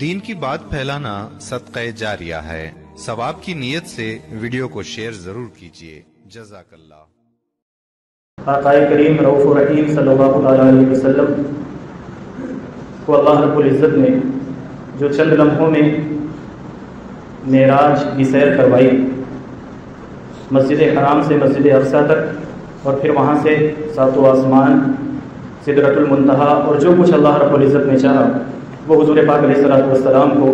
دین کی بات پھیلانا صدقہ جاریہ ہے۔ ثواب کی نیت سے ویڈیو کو شیئر ضرور کیجیے۔ جزاک اللہ۔ آقا کریم رؤوف رحیم صلی اللہ تعالیٰ علیہ وسلم کو اللہ رب العزت نے جو چند لمحوں میں معراج کی سیر کروائی، مسجد حرام سے مسجد اقصیٰ تک، اور پھر وہاں سے ساتوں آسمان، سدرۃ المنتہا، اور جو کچھ اللہ رب العزت نے چاہا وہ حضور پاک علیہ السلام کو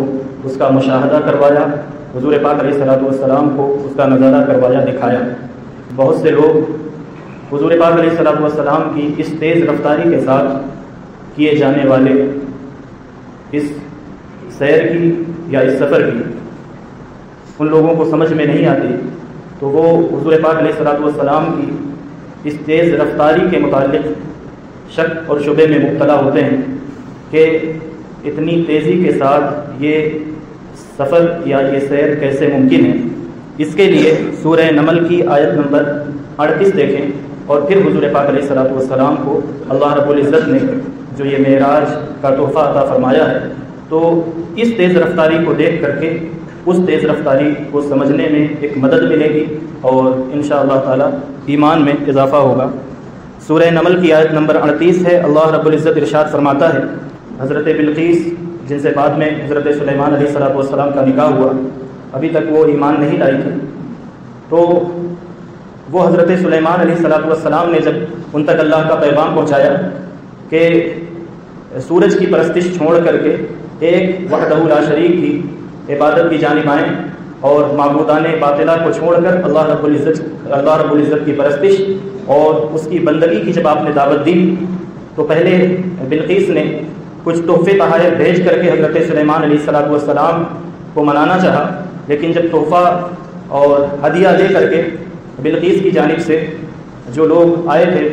اس کا مشاہدہ کروایا، حضور پاک علیہ السلام کو اس کا نظارہ کروایا، دکھایا۔ بہت سے لوگ حضور پاک علیہ السلام کی اس تیز رفتاری کے ساتھ کیے جانے والے اس سیر کی یا اس سفر کی ان لوگوں کو سمجھ میں نہیں آتی، تو وہ حضور پاک علیہ السلام کی اس تیز رفتاری کے متعلق شک اور شبے میں مبتلا ہوتے ہیں کہ اتنی تیزی کے ساتھ یہ سفر یا یہ سیر کیسے ممکن ہے۔ اس کے لیے سورہ نمل کی آیت نمبر 38 دیکھیں، اور پھر حضور پاک علیہ السلام کو اللہ رب العزت نے جو یہ معراج کا تحفہ عطا فرمایا ہے، تو اس تیز رفتاری کو دیکھ کر کے اس تیز رفتاری کو سمجھنے میں ایک مدد ملے گی اور انشاءاللہ تعالی ایمان میں اضافہ ہوگا۔ سورہ نمل کی آیت نمبر 38 ہے۔ اللہ رب العزت ارشاد فرماتا ہے، حضرت بلقیس جن سے بعد میں حضرت سلیمان علیہ السلام کا نکاح ہوا، ابھی تک وہ ایمان نہیں لائی تھی، تو وہ حضرت سلیمان علیہ السلام نے جب ان تک اللہ کا پیغام پہنچایا کہ سورج کی پرستش چھوڑ کر کے ایک وحدہ لا شریک کی عبادت کی جانب آئیں، اور معبودان باطلہ کو چھوڑ کر اللہ رب العزت کی پرستش اور اس کی بندگی کی جب آپ نے دعوت دی، تو پہلے بلقیس نے کچھ تحفے تحائف بھیج کر کے حضرت سلیمان علیہ السلام کو منانا چاہا، لیکن جب تحفہ اور ہدیہ دے کر کے بلقیس کی جانب سے جو لوگ آئے تھے،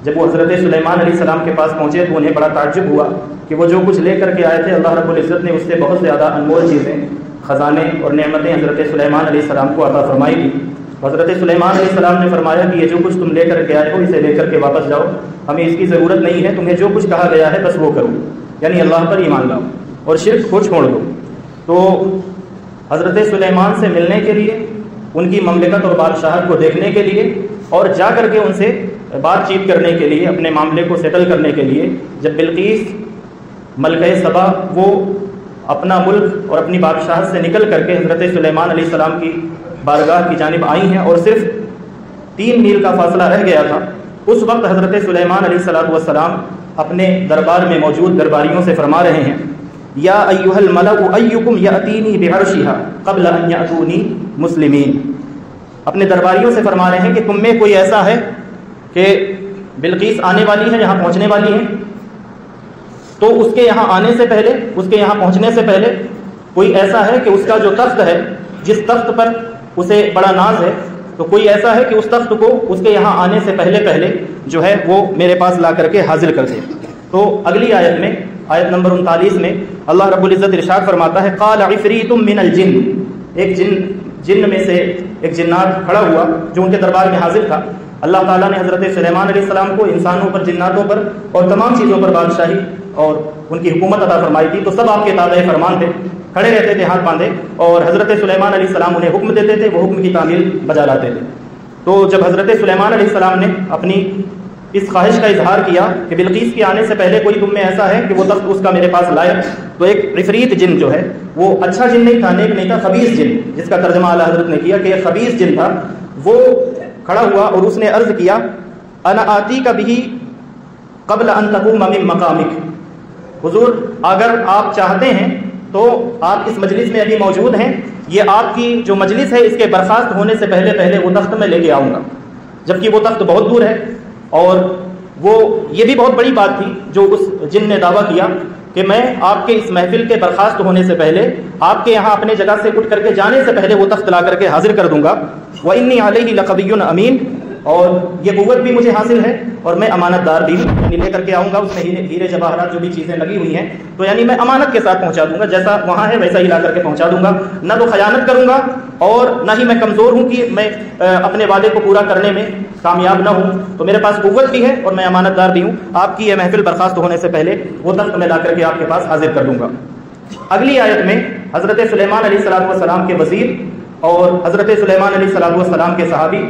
جب وہ حضرت سلیمان علیہ السلام کے پاس پہنچے تو انہیں بڑا تعجب ہوا کہ وہ جو کچھ لے کر کے آئے تھے، اللہ رب العزت نے اس سے بہت زیادہ انمول چیزیں، خزانے اور نعمتیں حضرت سلیمان علیہ السلام کو عطا فرمائی تھی۔ حضرت سلیمان علیہ السلام نے فرمایا کہ یہ جو کچھ تم لے کر کے آئے ہو اسے لے کر کے واپس جاؤ، ہمیں اس کی ضرورت نہیں ہے، تمہیں جو کچھ کہا گیا ہے بس وہ کرو، یعنی اللہ پر ایمان لاؤ اور شرک کو چھوڑ دو۔ تو حضرت سلیمان سے ملنے کے لیے، ان کی مملکت اور بادشاہت کو دیکھنے کے لیے، اور جا کر کے ان سے بات چیت کرنے کے لیے، اپنے معاملے کو سیٹل کرنے کے لیے، جب بلقیس ملکہ سبا وہ اپنا ملک اور اپنی بادشاہت سے نکل کر کے حضرت سلیمان علیہ السلام کی بارگاہ کی جانب آئی ہیں اور صرف 3 میل کا فاصلہ رہ گیا تھا، اس وقت حضرت سلیمان علیہ السلام اپنے دربار میں موجود درباریوں سے فرما رہے ہیں، یا ایھا الملأ ایکم یأتینی بعرشها قبل ان یأتونی مسلمین۔ اپنے درباریوں سے فرما رہے ہیں کہ تم میں کوئی ایسا ہے کہ بلقیس آنے والی ہے، یہاں پہنچنے والی ہے، تو اس کے یہاں آنے سے پہلے، اس کے یہاں پہنچنے سے پہلے کوئی ایسا ہے کہ اس کا جو تخت ہے، جس تخت پر اسے بڑا ناز ہے، تو کوئی ایسا ہے کہ اس تخت کو اس کے یہاں آنے سے پہلے جو ہے وہ میرے پاس لا کر کے حاضر کر دے۔ تو اگلی آیت میں، آیت نمبر 39 میں اللہ رب العزت ارشاد فرماتا ہے، قال عفریت من الجن، ایک جن میں سے ایک جنات کھڑا ہوا جو ان کے دربار میں حاضر تھا۔ اللہ تعالیٰ نے حضرت سلیمان علیہ السلام کو انسانوں پر، جناتوں پر اور تمام چیزوں پر بادشاہی اور ان کی حکومت عطا فرمائی تھی، تو سب آپ کے تابع فرمان تھے، کھڑے رہتے تھے ہاتھ باندھے، اور حضرت سلیمان علیہ السلام انہیں حکم دیتے تھے، وہ حکم کی تعمیل بجا لاتے تھے۔ تو جب حضرت سلیمان علیہ السلام نے اپنی اس خواہش کا اظہار کیا کہ بلقیس کے آنے سے پہلے کوئی تم میں ایسا ہے کہ وہ تخت اس کا میرے پاس لائے، تو ایک عفریت جن جو ہے وہ اچھا جن نہیں تھا، نیک نہیں تھا، خبیث جن، جس کا ترجمہ اعلیٰ حضرت نے کیا کہ یہ خبیث جن تھا، وہ کھڑا ہوا اور اس نے عرض کیا، انا آتیک بہ قبل ان تقوم من مقامک، حضور اگر آپ چاہتے ہیں تو آپ اس مجلس میں ابھی موجود ہیں، یہ آپ کی جو مجلس ہے اس کے برخاست ہونے سے پہلے وہ تخت میں لے کے آؤں گا، جبکہ وہ تخت بہت دور ہے۔ اور وہ یہ بھی بہت بڑی بات تھی جو اس جن نے دعویٰ کیا کہ میں آپ کے اس محفل کے برخاست ہونے سے پہلے، آپ کے یہاں اپنے جگہ سے اٹھ کر کے جانے سے پہلے وہ تخت لا کر کے حاضر کر دوں گا۔ وَإِنِّي عَلَيْهِ لَقَوِيٌّ أَمِينٌ، اور یہ قوت بھی مجھے حاصل ہے اور میں امانت دار بھی ہوں، یعنی لے کر کے آؤں گا، اس میں ہیرے جواہرات جو بھی چیزیں لگی ہوئی ہیں، تو یعنی میں امانت کے ساتھ پہنچا دوں گا، جیسا وہاں ہے ویسا ہی لا کر کے پہنچا دوں گا، نہ تو خیانت کروں گا اور نہ ہی میں کمزور ہوں کہ میں اپنے وعدے کو پورا کرنے میں کامیاب نہ ہوں، تو میرے پاس قوت بھی ہے اور میں امانت دار بھی ہوں۔ آپ کی یہ محفل برخاست ہونے سے پہلے وہ تخت میں لا کر کے آپ کے پاس حاضر کر دوں گا۔ اگلی آیت میں حضرت سلیمان علیہ السلام کے وزیر اور حضرت سلیمان علیہ السلام کے صحابی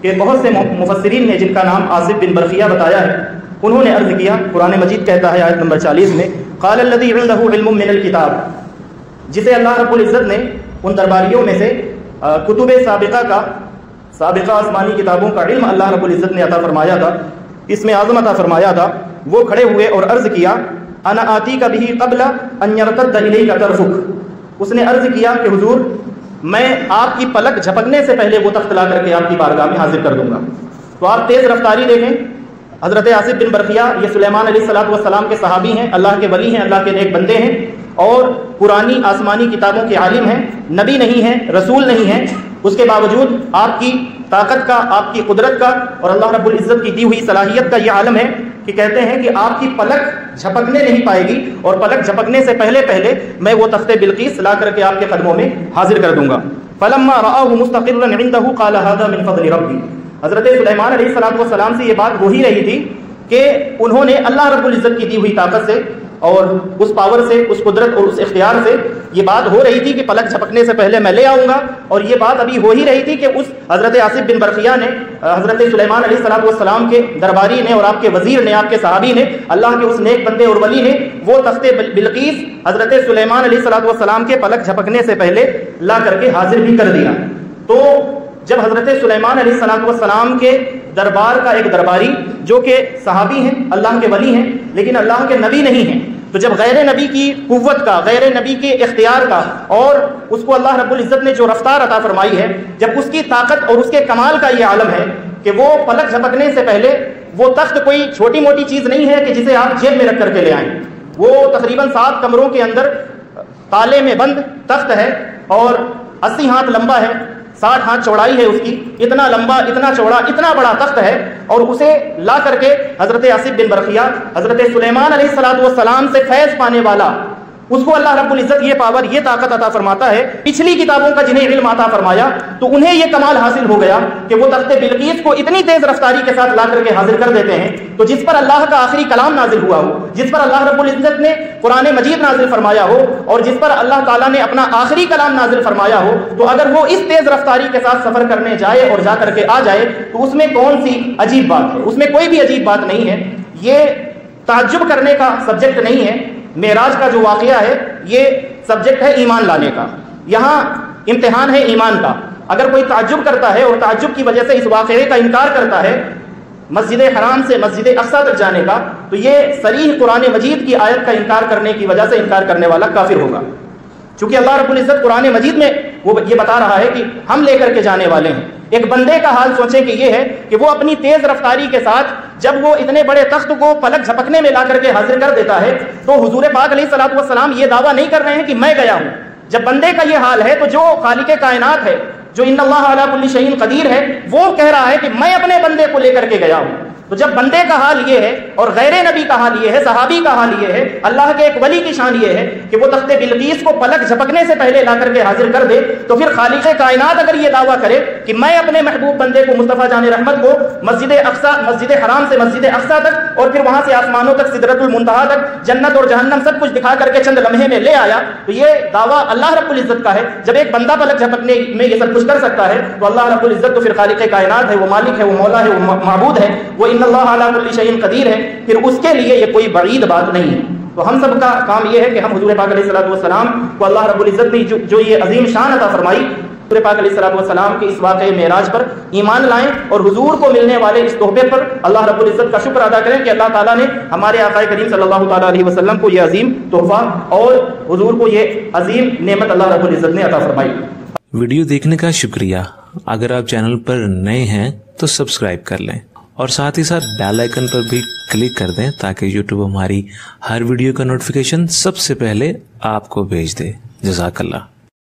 کہ بہت سے مفسرین نے جن کا نام آصف بن برقیہ بتایا ہے، انہوں نے عرض کیا، قرآن مجید کہتا ہے آیت نمبر 40 میں، قال الذی عنده علم من الکتاب، جسے اللہ رب العزت نے ان درباریوں میں سے کتب سابقہ آسمانی کتابوں کا علم اللہ رب العزت نے عطا فرمایا تھا، اس میں اعظم عطا فرمایا تھا، وہ کھڑے ہوئے اور عرض کیا انا آتیک بہ قبل ان یرتد الیک طرفک، اس نے عرض کیا کہ حضور میں آپ کی پلک جھپکنے سے پہلے وہ تخت لا کر کے آپ کی بارگاہ میں حاضر کر دوں گا۔ تو آپ تیز رفتاری دیکھیں، حضرت آصف بن برقیہ یہ سلیمان علیہ السلام کے صحابی ہیں، اللہ کے ولی ہیں، اللہ کے نیک بندے ہیں، اور پرانی آسمانی کتابوں کے عالم ہیں، نبی نہیں ہیں، رسول نہیں ہیں، اس کے باوجود آپ کی طاقت کا، آپ کی قدرت کا اور اللہ رب العزت کی دی ہوئی صلاحیت کا یہ عالم ہے کہ کہتے ہیں کہ آپ کی پلک جھپکنے نہیں پائے گی، اور پلک جھپکنے سے پہلے میں وہ تخت بلقیس لا کر کے آپ کے قدموں میں حاضر کر دوں گا۔ فلما رآہ مستقرا عنده قال هذا من فضل ربی، حضرت سلیمان علیہ السلام سے یہ بات ہو ہی رہی تھی کہ انہوں نے اللہ رب العزت کی دی ہوئی طاقت سے اور اس پاور سے، اس قدرت اور اس اختیار سے یہ بات ہو رہی تھی کہ پلک جھپکنے سے پہلے میں لے آؤں گا، اور یہ بات ابھی ہو ہی رہی تھی کہ اس حضرت آصف بن برقیہ نے، حضرت سلیمان علیہ السلام کے درباری نے اور آپ کے وزیر نے، آپ کے صحابی نے، اللہ کے اس نیک بندے اور ولی نے وہ تخت بلقیس حضرت سلیمان علیہ السلام کے پلک جھپکنے سے پہلے لا کر کے حاضر بھی کر دیا۔ تو جب حضرت سلیمان علیہ السلام کے دربار کا ایک درباری جو کہ صحابی ہیں، اللہ کے ولی ہیں، لیکن اللہ کے نبی نہیں ہیں، تو جب غیر نبی کی قوت کا، غیر نبی کے اختیار کا، اور اس کو اللہ رب العزت نے جو رفتار عطا فرمائی ہے، جب اس کی طاقت اور اس کے کمال کا یہ عالم ہے کہ وہ پلک جھپکنے سے پہلے، وہ تخت کوئی چھوٹی موٹی چیز نہیں ہے کہ جسے آپ جیب میں رکھ کر کے لے آئیں، وہ تقریباً 7 کمروں کے اندر تالے میں بند تخت ہے، اور 80 ہاتھ لمبا ہے، 60 ہاتھ چوڑائی ہے اس کی، اتنا لمبا، اتنا چوڑا، اتنا بڑا تخت ہے، اور اسے لا کر کے حضرت آصف بن برقیہ حضرت سلیمان علیہ السلام سے فیض پانے والا، اس کو اللہ رب العزت یہ پاور، یہ طاقت عطا فرماتا ہے۔ پچھلی کتابوں کا جنہیں علم عطا فرمایا تو انہیں یہ کمال حاصل ہو گیا کہ وہ تخت بلقیس کو اتنی تیز رفتاری کے ساتھ لا کر کے حاضر کر دیتے ہیں، تو جس پر اللہ کا آخری کلام نازل ہوا ہو، جس پر اللہ رب العزت نے قرآن مجید نازل فرمایا ہو، اور جس پر اللہ تعالیٰ نے اپنا آخری کلام نازل فرمایا ہو، تو اگر وہ اس تیز رفتاری کے ساتھ سفر کرنے جائے اور جا کر کے آ جائے تو اس میں کون سی عجیب بات ہے؟ اس میں کوئی بھی عجیب بات نہیں ہے، یہ تعجب کرنے کا سبجیکٹ نہیں ہے۔ معراج کا جو واقعہ ہے یہ سبجیکٹ ہے ایمان لانے کا، یہاں امتحان ہے ایمان کا۔ اگر کوئی تعجب کرتا ہے اور تعجب کی وجہ سے اس واقعے کا انکار کرتا ہے مسجد حرام سے مسجد اقصی تک جانے کا، تو یہ صریح قرآن مجید کی آیت کا انکار کرنے کی وجہ سے انکار کرنے والا کافر ہوگا، چونکہ اللہ رب العزت قرآن مجید میں وہ یہ بتا رہا ہے کہ ہم لے کر کے جانے والے ہیں۔ ایک بندے کا حال سوچیں کہ یہ ہے کہ وہ اپنی تیز رفتاری کے ساتھ جب وہ اتنے بڑے تخت کو پلک جھپکنے میں لا کر کے حاضر کر دیتا ہے، تو حضور پاک علیہ السلام یہ دعویٰ نہیں کر رہے ہیں کہ میں گیا ہوں۔ جب بندے کا یہ حال ہے تو جو خالق کائنات ہے، جو ان اللہ علی کل شیء قدیر ہے، وہ کہہ رہا ہے کہ میں اپنے بندے کو لے کر کے گیا ہوں۔ تو جب بندے کا حال یہ ہے اور غیر نبی کا حال یہ ہے، صحابی کا حال یہ ہے، اللہ کے ایک ولی کی شان یہ ہے کہ وہ تخت بلقیس کو پلک جھپکنے سے پہلے لا کر کے حاضر کر دے، تو پھر خالق کائنات اگر یہ دعویٰ کرے کہ میں اپنے محبوب بندے کو، مصطفیٰ جان رحمت کو مسجد حرام سے مسجد اقصی تک اور پھر وہاں سے آسمانوں تک، سدرۃ المنتہا تک، جنت اور جہنم سب کچھ دکھا کر کے چند لمحے میں لے آیا، تو یہ دعویٰ اللہ رب العزت کا ہے۔ جب ایک بندہ پلک جھپکنے میں یہ سب کچھ کر سکتا ہے تو اللہ رب العزت تو پھر خالق کائنات ہے، وہ مالک ہے، وہ مولا ہے، وہ معبود ہے، وہ ان اللہ علی کل شیء قدیر ہے، پھر اس کے لیے یہ کوئی بعید بات نہیں ہے۔ تو ہم سب کا کام یہ ہے کہ ہم حضور پاک علیہ السلام کو اللہ رب العزت نے جو یہ عظیم شان عطا فرمائی، حضور پاک علیہ السلام کے اس واقعے معراج پر ایمان لائیں، اور حضور کو ملنے والے اس تحفے پر اللہ رب العزت کا شکر ادا کریں کہ اللہ تعالیٰ نے ہمارے آقا کریم صلی اللہ تعالیٰ علیہ وسلم کو یہ عظیم تحفہ اور حضور کو یہ عظیم نعمت اللہ رب العزت نے عطا فرمائی۔ ویڈیو دیکھنے کا شکریہ۔ اگر آپ چینل پر نئے ہیں تو سبسکرائب کر لیں، اور ساتھ ہی ساتھ بیل آئیکن پر بھی کلک کر دیں تاکہ یوٹیوب ہماری ہر ویڈیو کا نوٹیفیکیشن سب سے پہلے آپ کو بھیج دے۔ جزاک اللہ۔